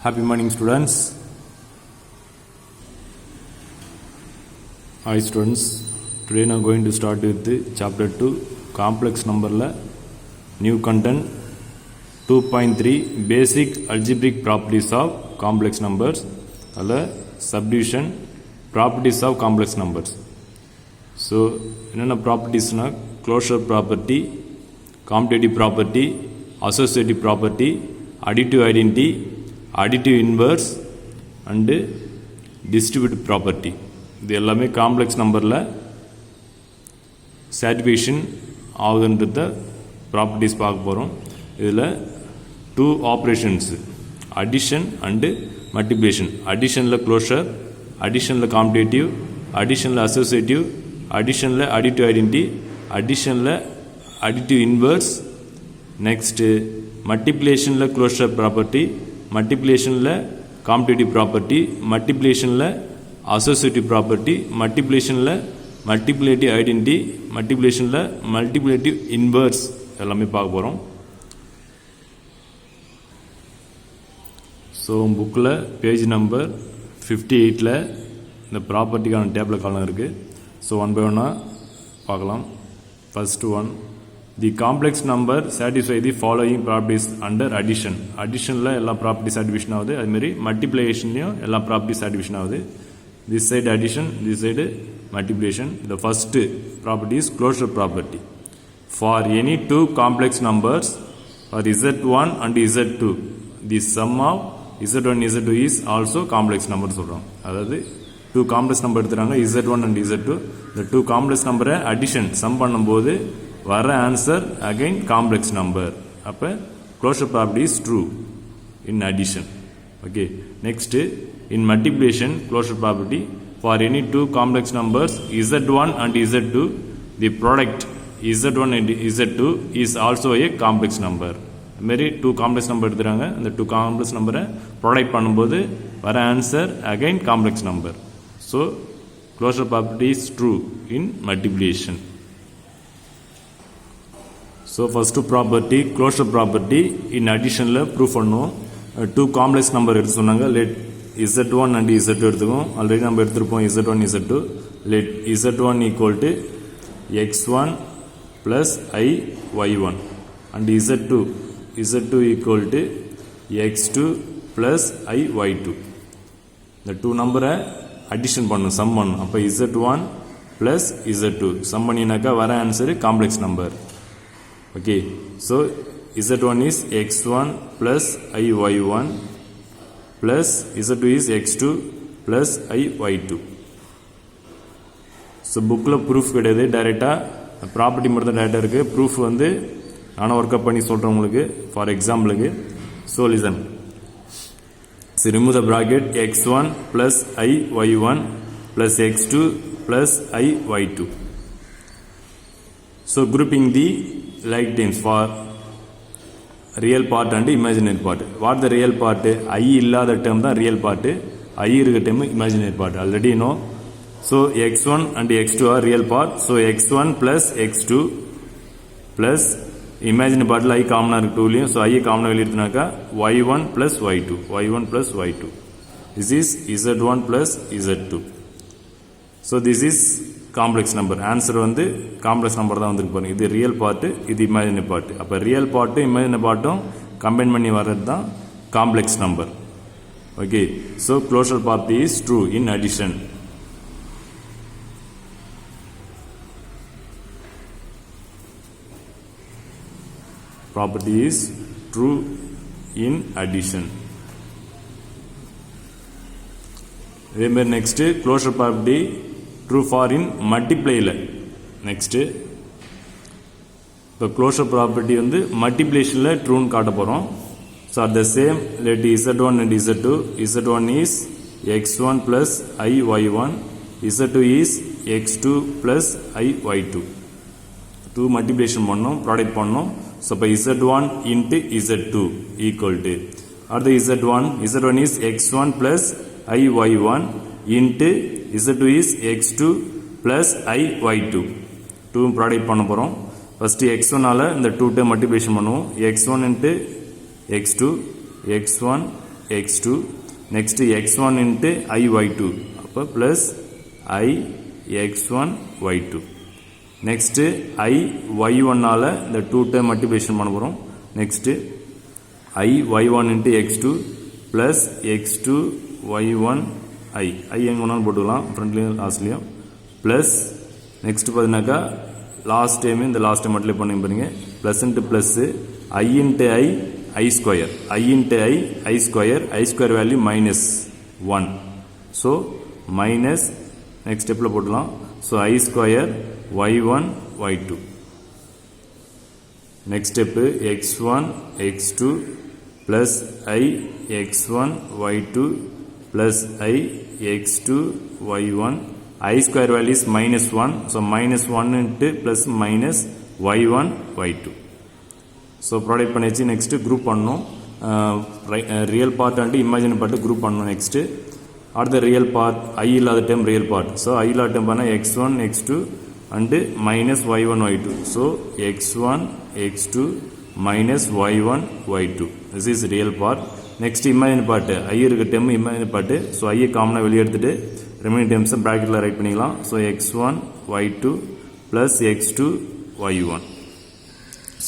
Happy morning, students. Hi students, today I am going to start with chapter 2 complex number new content 2.3 basic algebraic properties of complex numbers subdivision properties of complex numbers. So enna properties na closure property, commutative property, associative property, additive identity, additive inverse and distributive property. இது எல்லாமே complex நம்பரில் satisfaction ஆகுதுன்றத properties பார்க்க போகிறோம். இதில் 2 operations addition and multiplication. அடிஷனில் closure, அடிஷனில் commutative, அடிஷனில் associative, அடிஷனில் அடிட்டிவ் ஐடென்டி, அடிஷனில் அடிட்டிவ் இன்வர்ஸ். நெக்ஸ்ட்டு மல்டிப்ளிகேஷனில் க்ளோஷர் ப்ராப்பர்ட்டி, மல்டிப்ளிகேஷனில் காம்படேட்டிவ் ப்ராப்பர்ட்டி, மல்டிப்ளிகேஷனில் associative property, multiplicationல multiplicative identity, multiplicationல multiplicative inverse எல்லாமே பார்க்க போகிறோம். ஸோ புக்கில் பேஜ் நம்பர் 58ல் இந்த ப்ராப்பர்ட்டிக்கான டேபிள் காலம் இருக்குது. ஸோ ஒன் பை ஒன்னாக பார்க்கலாம். First one, the complex number satisfy the following properties under addition. அடிஷனில் எல்லா ப்ராப்பர்ட்டி சாட்டிஸ்ஃபேக்ஷன் ஆகுது. அதுமாரி மல்டிப்ளிகேஷன்லையும் எல்லா ப்ராப்பர்ட்டி சாட்டிஸ்ஃபேக்ஷன் ஆகுது. This side addition, this side multiplication. The first property is closure property. For any two complex numbers for z1 and z2, the sum of z1 z2 is also complex number சொல்றோம். அதாவது 2 complex number எடுத்துறாங்க z1 and z2. the 2 complex number addition sum பண்ணும்போது வர answer again complex number. அப்ப closure property is true in addition. Okay, next in multiplication closure property, for any two complex numbers z1 and z2, the product z1 and z2 is also a complex number. மாதிரி 2 complex number எடுத்துறாங்க. அந்த 2 complex number product பண்ணும்போது வர answer again complex number. So closure property is true in multiplication. So first property closure property in additionல proof பண்ணுவோம். 2 complex number எடுத்து சொன்னாங்க. Let z1 and z2 எடுத்துக்கோம். Already நம்ம எடுத்துருப்போம் z1 z2. Let z1 equal to x1 plus I y1 and z2 equal to x2 plus I y2. இந்த 2 நம்பரை addition பண்ணும், some பண்ணும். அப்போ z1 plus z2 சம் பண்ணினாக்கா வர answer complex number. Okay, so z1 is x1 plus I y1 plus z2 is x2 plus I y2. So புக்கில் proof கிடையாது, டைரெக்டாக property மட்டும் தான் டைரெக்டாக இருக்குது. ப்ரூஃப் வந்து நானும் ஒர்க் அப் பண்ணி சொல்கிறேன் உங்களுக்கு ஃபார் எக்ஸாம்பிளுக்கு. So listen, so remove the bracket x1 plus I y1 plus x2 plus I y2. So grouping the like terms for real part and imaginary part. What the real part? I இல்லாத term தான் real part, I இருக்க term imaginary part. Already no. So x1 and x2 are real part. So x1 plus x2 plus imaginary பார்ட்டில் I காமனாக இருக்கு டூலையும். So I காமனாக வெளியிட்டுனாக்கா y1 plus y2. This is z1 plus z2. So this is complex number. Answer வந்து complex number தான் வந்துருக்கு பாருங்க. இது ரியல் பார்ட்டு, இது இமேஜினரி பார்ட்டு. அப்போ ரியல் பார்ட்டும் இமேஜினரி பார்ட்டும் கம்பைன் பண்ணி வர்றது தான் complex number. Okay, so closure property is true in addition. Property is true in addition. இதே மாதிரி next closure property true for in மல்டிப்ளைல. நெக்ஸ்ட்டு இப்போ க்ளோஷர் ப்ராப்பர்ட்டி வந்து மல்டிப்ளிகேஷனில் ட்ரூன்னு காட்ட போகிறோம். So at the same let z1 and z2. z1 is x1 plus I y1, z2 is x2 plus I y2. 2 multiplication பண்ணோம், ப்ராடக்ட் பண்ணோம். So இப்போ z1 into z2 equal to அடுத்த z1 is x1 plus I y1 into z2 is x2 plus I y2. 2 product பண்ண போகிறோம். First x1 all இந்த 2 time multiplication பண்ணுவோம். x1 into x2, x1 x2 next x1 into I y2 அப்போ plus I x1 y2 next I y1 ஆல இந்த 2 term multiplication பண்ண போறோம் next I y1 into x2 plus x2 y1 I எங்க வேணாலும் போட்டுக்கலாம் ஃப்ரண்ட்லயும் லாஸ்ட்லயும் plus next பாத்தீங்கன்னாக்கா லாஸ்ட் டைம் இந்த லாஸ்ட் டைம் மல்டிப்ளை பண்ணி பாருங்க plus into plus I into I square I into I square value minus 1 so minus next stepல போடலாம் so I square y1 y2 next step x1 x2 plus I x1 y2 plus I x2 y1 I square value is minus 1 so minus 1 into plus minus y1 y2 so product பண்ணியாச்சு next group பண்ணனும் real part and imaginary part group பண்ணனும் next or the real part I இல்லாத term real part so I இல்லாத term பண்ணா x1 x2 and minus y1 y2 so x1 x2 minus y1 y2 this is real part next imaginary part I இருக்க term imaginary part so I காமனா வெளிய எடுத்துட்டு remaining terms bracketல right பண்ணிக்கலாம் so x1 y2 plus x2 y1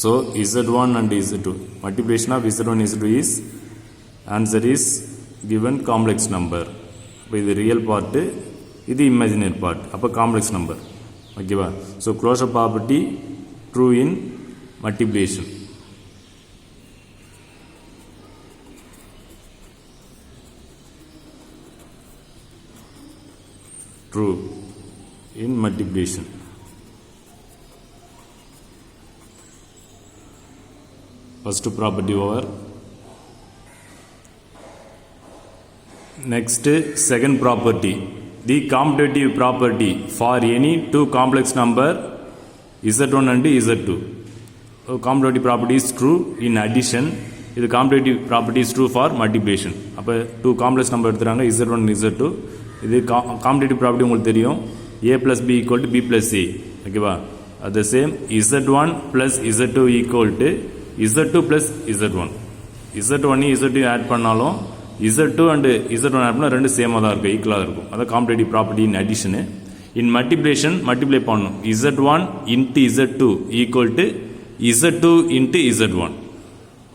so z1 and z2 multiplication of z1 z2 is answer is given complex number அப்ப இது real part இது imaginary part அப்ப complex number ஓகேவா so closure property true in multiplication true in multiplication first property over next second property the commutative property for any two complex number z1 and z2 so commutative property is true in addition இது commutative property is true for multiplication அப்ப two complex number எடுத்துறாங்க z1 and z2 இது commutative property உங்களுக்கு தெரியும் a plus b equal to b plus c ஓகேவா at the same z1 plus z2 equal to z2 plus z1 z1 z2 add பண்ணாலும் z2 and z1 add பண்ணா ரெண்டு சேமா தான் இருக்கும் ஈக்குவலா இருக்கும் அத commutative property in addition in multiplication multiply பண்ணனும் z1 into z2 equal to z2 into z1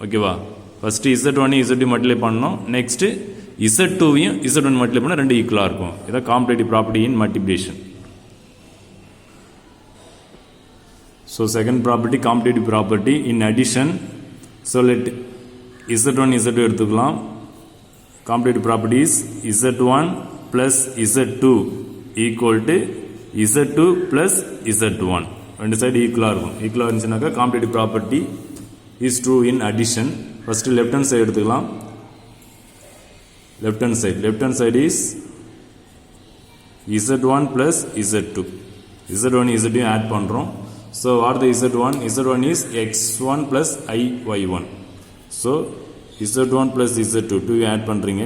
ஓகேவா ஃபர்ஸ்ட் z1 z2 மல்டிப்ளை பண்ணனும் நெக்ஸ்ட் z2 யும் z1 மல்டிப்ளை பண்ணா ரெண்டு ஈக்குவலா இருக்கும் இத commutative property in multiplication so second property commutative property in addition so let z1 z2 எடுத்துக்கலாம் commutative property is z1 plus z2 equal to z2 plus z1 ரெண்டு side ஈக்குவலா இருக்கும் ஈக்குவலா இருந்துச்சுனாக்கா commutative property is true in addition first left hand side எடுத்துக்கலாம் left hand side is z1 plus z2 z1 z2 add பண்றோம் so what the z1 is x1 plus I y1 so z1 plus z2 2 add பண்றீங்க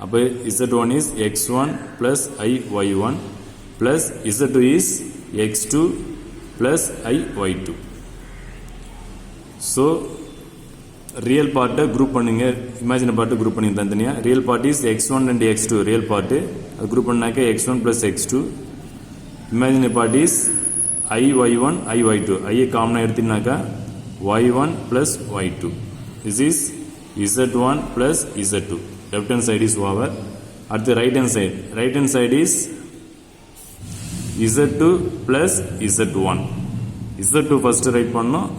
அப்ப z1 is x1 plus I y1 plus z2 is x2 plus I y2 so real part group பண்ணுங்க imaginary part group பண்ணி தந்தனியா real part is x1 and x2 real part அது group பண்ணாக்க x1 plus x2 imaginary part is I y1 I y2 I காமனா எடுத்தீனாக்க y1 plus y2 this is z1 plus z2 left hand side is over at the right hand side is z2 plus z1 z2 first write பண்ணனும்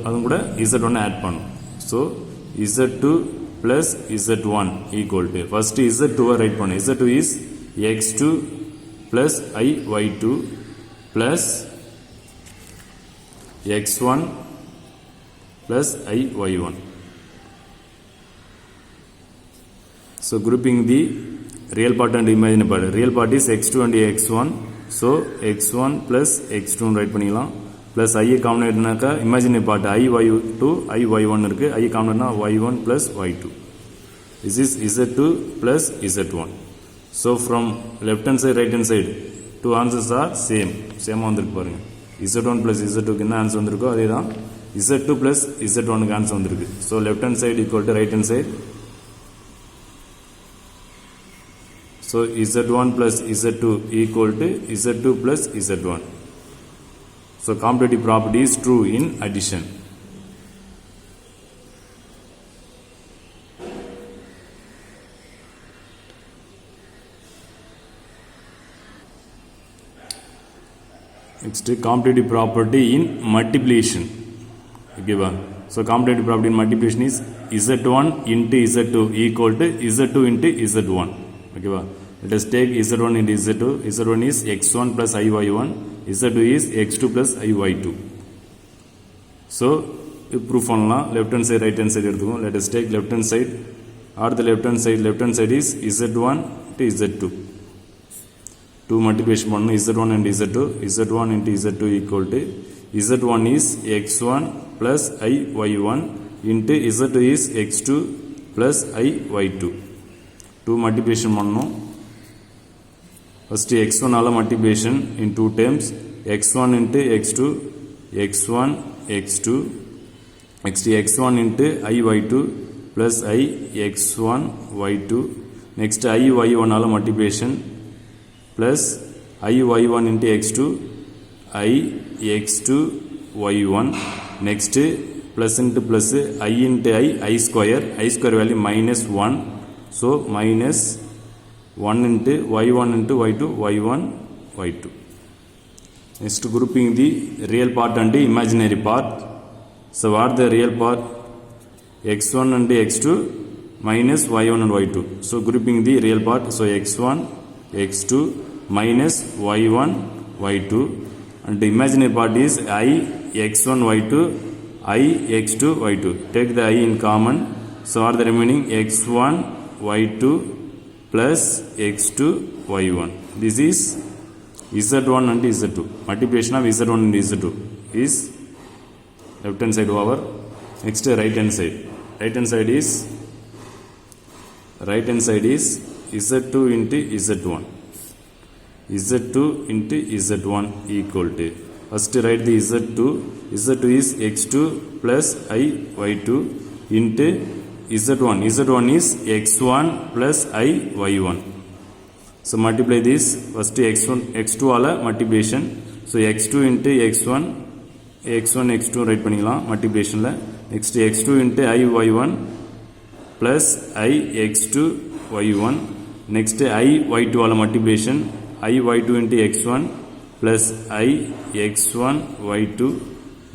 அது கூட z1 add பண்ணனும் so z2 plus z1 equal to first z2 write பண்ணனும் z2 is x2 plus I y2 plus x1 plus I y1 so grouping the real part and imaginary part real part is x2 and x1 so x1 plus x2 write பண்ணிக்கலாம் plus I காமனா எடுத்தனாக்க imaginary part I y2 I y1 இருக்கு I காமனா y1 plus y2 this is z2 plus z1 so from left hand side right hand side two answers are same வந்திருக்கு பாருங்க z1 plus z2 க்கு என்ன answer வந்திருக்கோ அதேதான் z2 plus z1 க்கு answer வந்திருக்கு so left hand side equal to right hand side So Z1 plus Z2 equal to Z2 plus Z1. So commutative property is true in addition. Next, commutative property in multiplication. Okay, so commutative property in multiplication is Z1 into Z2 equal to Z2 into Z1. Okay, let us take Z1 into Z2. Z1 is x1 plus iy1. Z2 is x2 plus iy2. So proof பண்ணலாம். left hand side right hand side எடுத்துக்கோம். Let us take left hand side. Or the left hand side is Z1 to Z2. 2 multiplication பண்ணணும். Z1 and Z2. Z1 into Z2 equal to Z1 is x1 plus iy1 into Z2 is x2 plus iy2. 2 multiplication பண்ணணும். First x1 ஆல multiplication in 2 terms. x1 into x2, x1, x2. Next x1 into iy2 plus I x1 y2. Next iy1 ஆல multiplication plus iy1 into x2, I x2 y1. Next plus into plus I into I square value minus 1. So minus 1 into y1 into y2, y1, y2. Next grouping the real part and the imaginary part. So what the real part? x1 and x2 minus y1 and y2. So grouping the real part. So x1, x2 minus y1, y2. And the imaginary part is I x1, y2, I x2, y2. Take the I in common. So what the remaining? x1, y2 plus x2, y1. This is z1 and z2. Multiplication of z1 and z2 is left hand side over. Next right hand side. Right hand side is z2 into z1. z2 into z1 equal to. First write the z2. z2 is x2 plus I y2 into z1. z1 is x1 plus I y1. So multiply this. First x1 x2 ala multiplication. So x2 into x1 x2 write பண்ணிக்கலாம் multiplication ல. Next x2 into I y1 plus I x2 y1. Next I y2 ala multiplication. I y2 into x1 plus I x1 y2.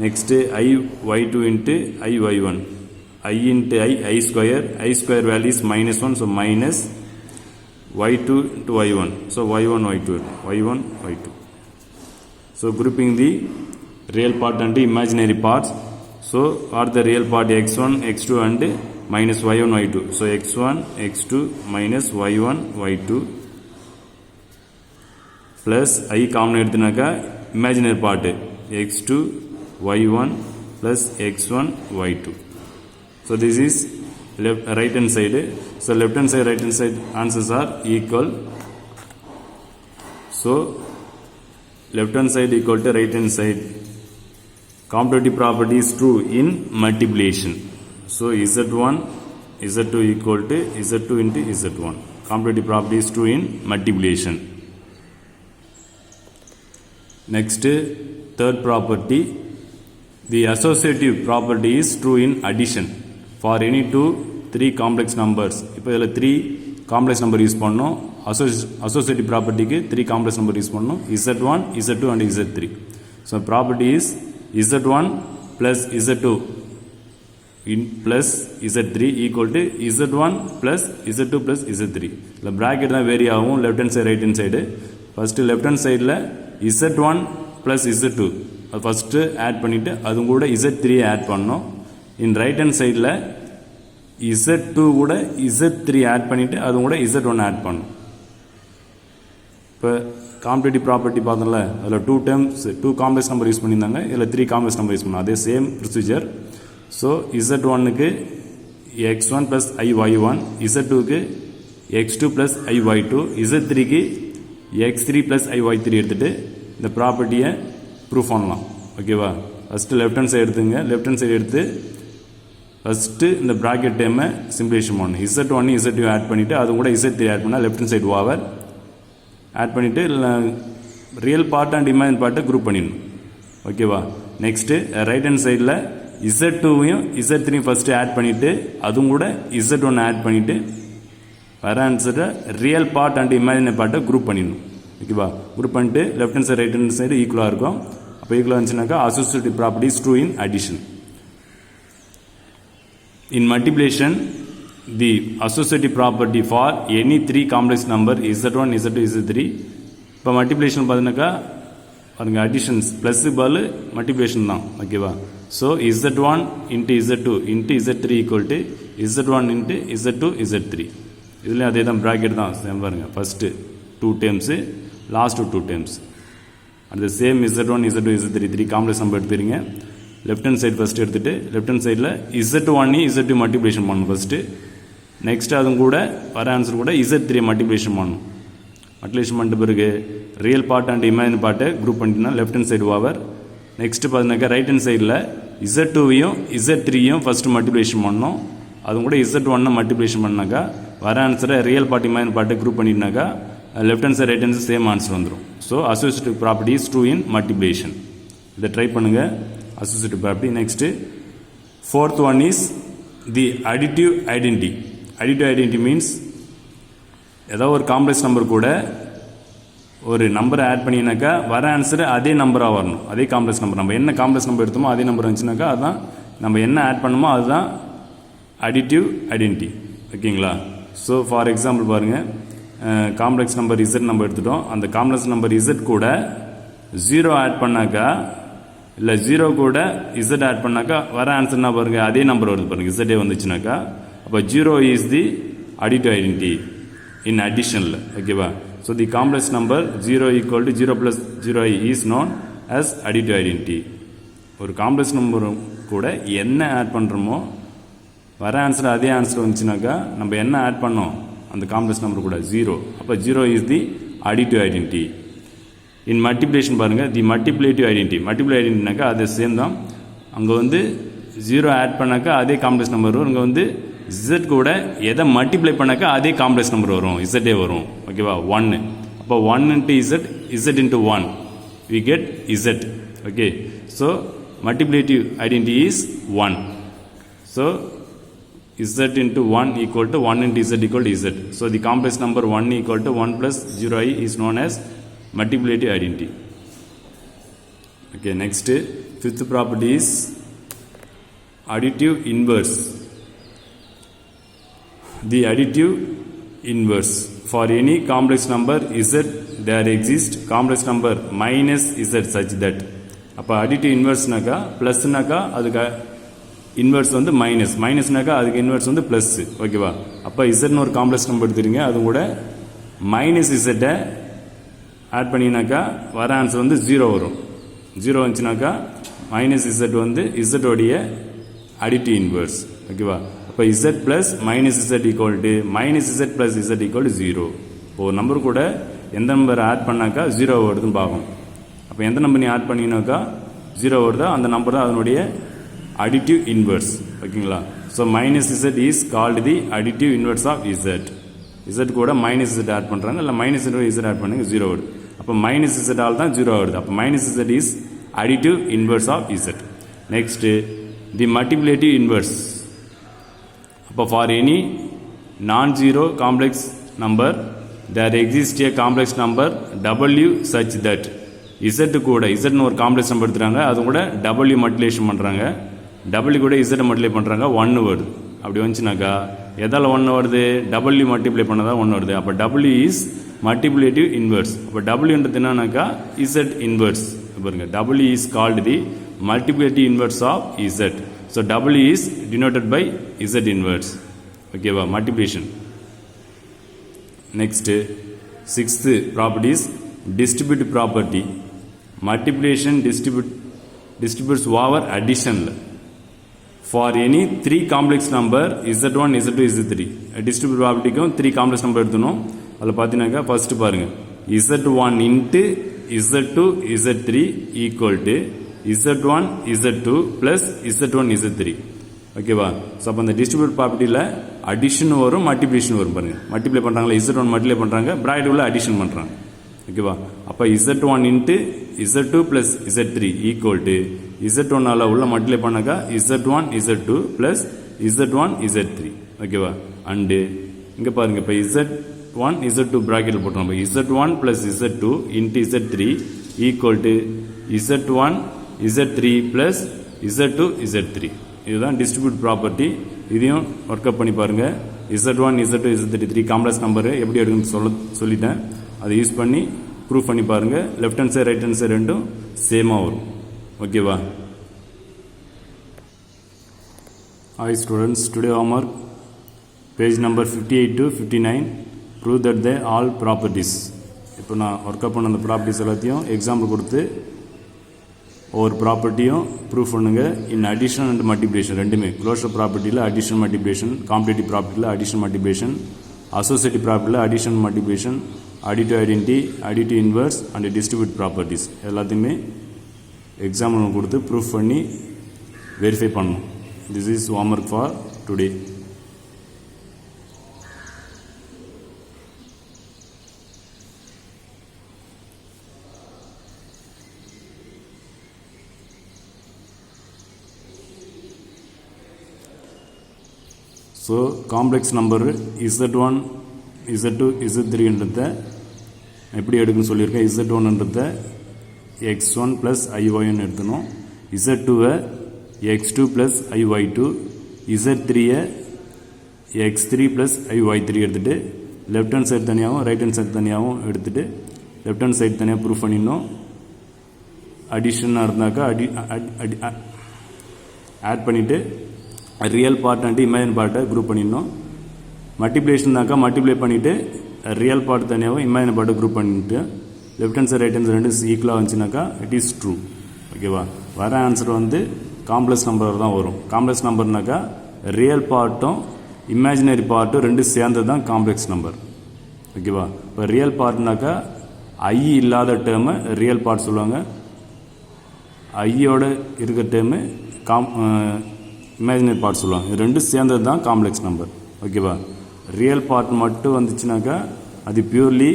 Next I y2 into I y1. I into I square value is minus 1. So minus y2 to y1. So y1 y2. So grouping the real part and the imaginary parts. So are the real part x1, x2 and minus y1, y2. So x1, x2 minus y1, y2 plus I common எடுத்துனாக்கா imaginary part x2, y1 plus x1, y2. So this is right hand side. So left hand side, right hand side answers are equal. So left hand side equal to right hand side. Commutative property is true in multiplication. So z1, z2 equal to z2 into z1. Commutative property is true in multiplication. Next, third property. The associative property is true in addition. For any 2, 3 complex numbers. இப்போ இதில் 3 complex number use பண்ணோம். Associative property க்கு 3 complex number use பண்ணோம். z1, z2 and z3. So property is z1 plus z2 plus z3 equal to z1 plus z2 plus z3. இந்த bracket தான் vary ஆகும் left hand side right hand side. First left hand sideல z1 plus z2 first add பண்ணிட்டு அது கூட z3 add பண்ணோம். In right hand sideல z2 கூட z3 add பண்ணிட்டு அது கூட z1 add பண்ணோம். இப்போ commutative property பார்த்தோம்ல அதில் 2 terms 2 complex number யூஸ் பண்ணியிருந்தாங்க இதில் 3 complex number யூஸ் பண்ணோம். அதே சேம் ப்ரொசீஜர். ஸோ z1க்கு x1 plus iy1, z2க்கு x2 plus iy2, z3க்கு x3 plus iy3 எடுத்துட்டு இந்த ப்ராப்பர்ட்டியை ப்ரூஃப் பண்ணலாம். ஓகேவா? ஃபஸ்ட்டு லெஃப்ட் ஹேண்ட் சைடு எடுத்துங்க. லெஃப்ட் ஹேண்ட் சைடு எடுத்து ஃபஸ்ட்டு இந்த ப்ராக்கெட் டைமை சிம்பிளேஷன் பண்ணணும். Z1 Z2 ஆட் பண்ணிவிட்டு அது கூட Z3 ஆட் பண்ணால் left hand side over add பண்ணிவிட்டு ரியல் பார்ட் அண்ட் இமேஜின் பார்ட்டை குரூப் பண்ணிடணும். ஓகேவா? நெக்ஸ்ட்டு ரைட் ஹேண்ட் சைடில் Z2வையும் Z3 ஃபஸ்ட்டு ஆட் பண்ணிவிட்டு அதுவும் கூட Z1 ஆட் பண்ணிவிட்டு வர ஆன்சரை ரியல் பார்ட் அண்ட் இமேஜினரி பார்ட்டை குரூப் பண்ணிடணும். ஓகேவா? குரூப் பண்ணிட்டு left hand side right hand side ஈக்குவலாக இருக்கும். அப்போ ஈக்குவலாக இருந்துச்சுனாக்கா associative property is true in addition. In multiplication, the associative property for any three complex number Z1, Z2, Z3. இப்போ மல்டிப்ளிகேஷன் பார்த்தீங்கன்னாக்கா பாருங்க அடிஷன்ஸ் ப்ளஸ் பால் மல்டிப்ளிகேஷன் தான். ஓகேவா? So Z1 into Z2 into Z3 equal to Z1 into Z2 Z3. இதுலேயும் அதே தான் bracket தான் same பாருங்க. ஃபஸ்ட்டு 2 டேர்ம்ஸு லாஸ்ட்டு 2 டேர்ம்ஸ் அந்த same Z1 Z2 Z3 3 complex number எடுத்துக்கிறீங்க. லெஃப்ட் ஹேண்ட் சைடு ஃபஸ்ட்டு எடுத்துகிட்டு லெஃப்ட் ஹேண்ட் சைடில் Z1 Z2 மல்டிப்ளிகேஷன் பண்ணணும் ஃபஸ்ட்டு. நெக்ஸ்ட்டு அதுவும் கூட வர ஆன்சர் கூட Z3 மல்டிப்ளிகேஷன் பண்ணணும். மல்டிப்ளிகேஷன் பண்ணிட்டு பிறகு ரியல் பார்ட் அண்ட் இமேஜின் பார்ட்டை குரூப் பண்ணிட்டீங்கன்னா left hand side over. Next பார்த்தீங்கன்னாக்கா ரைட் ஹேண்ட் சைடில் Z2வையும் Z3யும் ஃபஸ்ட்டு மல்டிப்ளிகேஷன் பண்ணணும். அதுவும் கூட Z1 மல்டிப்ளிகேஷன் பண்ணாக்கா வர ஆன்சரை ரியல் பார்ட் இமேஜின் பார்ட்டை குரூப் பண்ணிட்டுனாக்கா left hand side right hand side same answer வந்துடும். So associative property is true in multiplication. இதை ட்ரை பண்ணுங்கள். Associative property. Next, fourth one is the additive identity. Additive identity means ஏதாவது ஒரு complex number கூட ஒரு நம்பரை add பண்ணினாக்கா வர answer அதே நம்பராக வரணும். அதே காம்ப்ளெக்ஸ் நம்பர் நம்ம என்ன காம்ப்ளெக்ஸ் நம்பர் எடுத்தோமோ அதே நம்பர் வந்துச்சுனாக்கா அதுதான் நம்ம என்ன ஆட் பண்ணுமோ அதுதான் அடிட்டிவ் ஐடென்டிட்டி. ஓகேங்களா? ஸோ ஃபார் எக்ஸாம்பிள் பாருங்கள், காம்ப்ளெக்ஸ் நம்பர் Z நம்பர் எடுத்துட்டோம். அந்த காம்ப்ளெக்ஸ் நம்பர் Z கூட 0 ஆட் பண்ணாக்கா இல்லை 0 கூட Z ஆட் பண்ணாக்கா வர ஆன்சர்னா பாருங்கள் அதே நம்பர் வருது பாருங்கள். Z வந்துச்சுனாக்கா அப்போ 0 is the additive identity in அடிஷனில். ஓகேவா? So the complex number 0 equal to 0 + 0i is known as additive identity. ஒரு காம்ப்ளெக்ஸ் நம்பரும் கூட என்ன ஆட் பண்ணுறோமோ வர ஆன்சர் அதே ஆன்சர் வந்துச்சுனாக்கா நம்ம என்ன ஆட் பண்ணோம் அந்த காம்ப்ளெக்ஸ் நம்பர் கூட 0. அப்போ 0 is the additive identity. In multiplication பாருங்கள் தி மல்டிப்ளேட்டிவ் ஐடென்டிட்டி. மல்டிப்ளை ஐடென்டிட்டினாக்கா அது சேம் தான். அங்கே வந்து 0 ஆட் பண்ணாக்கா அதே காம்ப்ளெக்ஸ் நம்பர் வரும். இங்கே வந்து Z கூட எதை மல்டிப்ளை பண்ணாக்கா அதே காம்ப்ளெக்ஸ் நம்பர் வரும், Z வரும். ஓகேவா? 1. அப்போ 1 into Z into 1 we get Z. Okay? So multiplicative identity is 1. So Z into 1 equal to 1 into Z equal to Z. So the complex number 1 equal to 1 plus 0i is known as multiplicative identity. Okay, next fifth property is additive inverse. The additive inverse for any complex number Z there exists complex number minus Z such that. அப்போ additive inverse நாக்கா plus நாக்கா அதுக்கு inverse வந்து minus, மைனஸ்னாக்கா அதுக்கு inverse வந்து plus. ஓகேவா? அப்போ இசட்னு ஒரு complex number எடுத்துருங்க. அது கூட மைனஸ் இசட்டை ஆட் பண்ணினாக்கா வர ஆன்சர் வந்து 0 வரும். 0 வந்துச்சுனாக்கா மைனஸ் இசட் வந்து இசட்டோடைய அடிட்டிவ் இன்வெர்ஸ். ஓகேவா? அப்போ Z plus minus Z equal to minus Z plus Z equal to 0. இப்போ ஒரு நம்பர் கூட எந்த நம்பர் ஆட் பண்ணாக்கா 0 வருதுன்னு பார்க்கணும். அப்போ எந்த நம்பர் நீ ஆட் பண்ணினாக்கா 0 வருதோ அந்த நம்பர் தான் அதனுடைய additive inverse. ஓகேங்களா? So minus Z is called the additive inverse of Z. Z கூட மைனஸ் இசட் ஆட் பண்ணுறாங்க, இல்லை மைனஸ் இசட் ஆட் பண்ணுங்க 0 வருது. அப்போ மைனஸ் இசட் ஆல் தான் 0 வருது. அப்போ minus Z is additive inverse of Z. Next the multiplicative inverse. அப்போ for any non zero complex number there exist a complex number W such that. Z கூட இசட்னு ஒரு காம்ப்ளெக்ஸ் நம்பர் எடுத்துகிறாங்க, அது கூட W மல்டிப்ளிகேஷன் பண்ணுறாங்க. W கூட Z multiply பண்ணுறாங்க, 1 வருது. அப்படி வந்துச்சுனாக்கா எதால் 1 வருது? W மல்டிப்ளை பண்ணதான் 1 வருது. அப்போ W இஸ் மல்டிப்ளேட்டிவ் இன்வெர்ஸ். அப்போ Wன்றது என்னன்னாக்கா Z இன்வெர்ஸ். பாருங்க, W is called the multiplicative inverse of Z. So W is denoted by Z inverse. ஓகேவா? Multiplication. Next sixth property is distributive property. Multiplication distributes over addition. For any 3 complex number Z1, Z2, Z3 distributive property க்கும் 3 complex number எடுத்துனோம். அதில் பார்த்தீங்கன்னாக்கா first பாருங்க, Z1 into Z2 Z3 equal to Z1 Z2 plus Z1 Z3. ஓகேவா. So அப்போ அந்த distribute ப்ராப்பர்ட்டியில் addition வரும், multiplication வரும். பாருங்கள், மல்டிப்ளை பண்ணுறாங்களா, Z1 மல்டிப்ளை பண்ணுறாங்க, ப்ராக்கெட் உள்ள அடிஷன் பண்ணுறாங்க. ஓகேவா. அப்போ Z1 into Z2 plus Z3 equal to Z1 உள்ள மல்டிப்ளை பண்ணாக்கா Z1 Z2 plus Z1 Z3. ஓகேவா. அண்டு இங்கே பாருங்கள், இப்போ Z1 Z2 ப்ராக்கெட்டில் போட்டோம். இப்போ Z1 plus Z2 into Z3 equal to Z1 Z3 plus Z2 Z3. இதுதான் டிஸ்ட்ரிபியூட் ப்ராப்பர்ட்டி. இதையும் ஒர்க் அப் பண்ணி பாருங்கள். Z1 Z2 Z3 complex number எப்படி எடுக்குன்னு சொல்லிட்டேன். அதை யூஸ் பண்ணி ப்ரூஃப் பண்ணி பாருங்கள். Left hand side right hand side ரெண்டும் சேமாக வரும். ஓகேவா. Hi students, today homework page number 58 to 59 prove that they all properties. இப்போ நான் ஒர்க் அப் பண்ண அந்த ப்ராப்பர்ட்டிஸ் எல்லாத்தையும் எக்ஸாம்பிள் கொடுத்து ஒவ்வொரு ப்ராப்பர்ட்டியும் ப்ரூஃப் பண்ணுங்க. இன் அடிஷன் அண்ட் மல்டிப்ளிகேஷன் ரெண்டுமே, க்ளோஷர் ப்ராப்பர்ட்டியில் அடிஷன் மல்டிப்ளிகேஷன், காம்படிட்டிவ் ப்ராப்பர்ட்டியில் அடிஷன் மல்டிப்ளிகேஷன், அசோசியேட்டிவ் ப்ராப்பர்ட்டியில் addition multiplication, additive identity, additive inverse and distribute properties எல்லாத்தையுமே எக்ஸாம்பிள் கொடுத்து ப்ரூஃப் பண்ணி வெரிஃபை பண்ணணும். This is homework for today. So complex number Z1 Z2 Z3ன்றத எப்படி எடுக்குன்னு சொல்லியிருக்கேன். Z1ன்றத X1 ப்ளஸ் IY1 எடுத்துணும், Z2வை X2 ப்ளஸ் IY2, Z3யை X3 ப்ளஸ் IY3 எடுத்துகிட்டு லெஃப்ட் ஹேண்ட் சைடு தனியாகவும் ரைட் ஹேண்ட் சைடு தனியாகவும் எடுத்துகிட்டு லெஃப்ட் ஹேண்ட் சைடு தனியாக ப்ரூஃப் பண்ணிடணும். அடிஷனாக இருந்தாக்கா ஆட் பண்ணிவிட்டு ரியல் பார்ட் அண்ட் இமேஜின் பார்ட்டை குரூப் பண்ணிடணும். மல்டிப்ளிகேஷன்னாக்கா மல்டிப்ளை பண்ணிவிட்டு ரியல் பார்ட் தனியாகவும் இமேஜின் பார்ட்டை குரூப் பண்ணிவிட்டு left hand side right hand side ரெண்டு ஈக்குவலாக வந்துச்சுனாக்கா இட் இஸ் ட்ரூ. ஓகேவா. வர ஆன்சர் வந்து காம்ப்ளெக்ஸ் நம்பர் தான் வரும். காம்ப்ளெக்ஸ் நம்பர்னாக்கா ரியல் பார்ட்டும் இமேஜினரி பார்ட்டும் ரெண்டு சேர்ந்தது தான் காம்ப்ளெக்ஸ் நம்பர். ஓகேவா. இப்போ ரியல் பார்ட்னாக்கா ஐ இல்லாத டேர்மு ரியல் பார்ட் சொல்லுவாங்க, ஐயோட இருக்கிற டேர்மு இமேஜினரி பார்ட் சொல்லுவாங்க. இது ரெண்டும் சேர்ந்தது தான் காம்ப்ளெக்ஸ் நம்பர். ஓகேவா. ரியல் பார்ட் மட்டும் வந்துச்சுனாக்கா அது பியூர்லி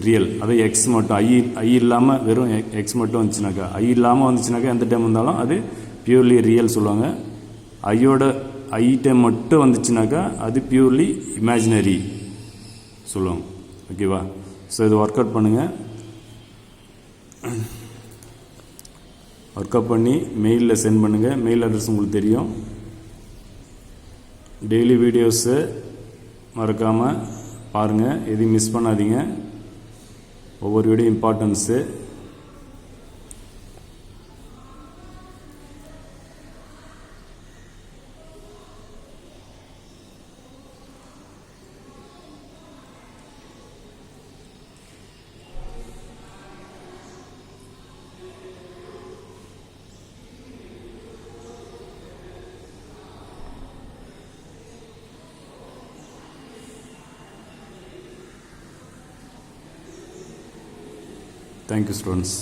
ரியல், அது எக்ஸ் மட்டும், ஐ இல்லாமல் வெறும் எக்ஸ் மட்டும் வந்துச்சுனாக்கா, ஐ இல்லாமல் வந்துச்சுனாக்கா எந்த டைம் வந்தாலும் அது பியூர்லி ரியல் சொல்லுவாங்க. ஐயோட ஐ டைம் மட்டும் வந்துச்சுனாக்கா அது பியூர்லி இமேஜினரி சொல்லுவாங்க. ஓகேவா. ஸோ இது ஒர்க் அவுட் பண்ணுங்கள். ஒர்க் அவுட் பண்ணி மெயிலில் சென்ட் பண்ணுங்கள். மெயில் அட்ரஸ் உங்களுக்கு தெரியும். டெய்லி வீடியோஸு மறக்காமல் பாருங்கள், எதையும் மிஸ் பண்ணாதீங்க. ஒவ்வொரு video importance. Thank you, students.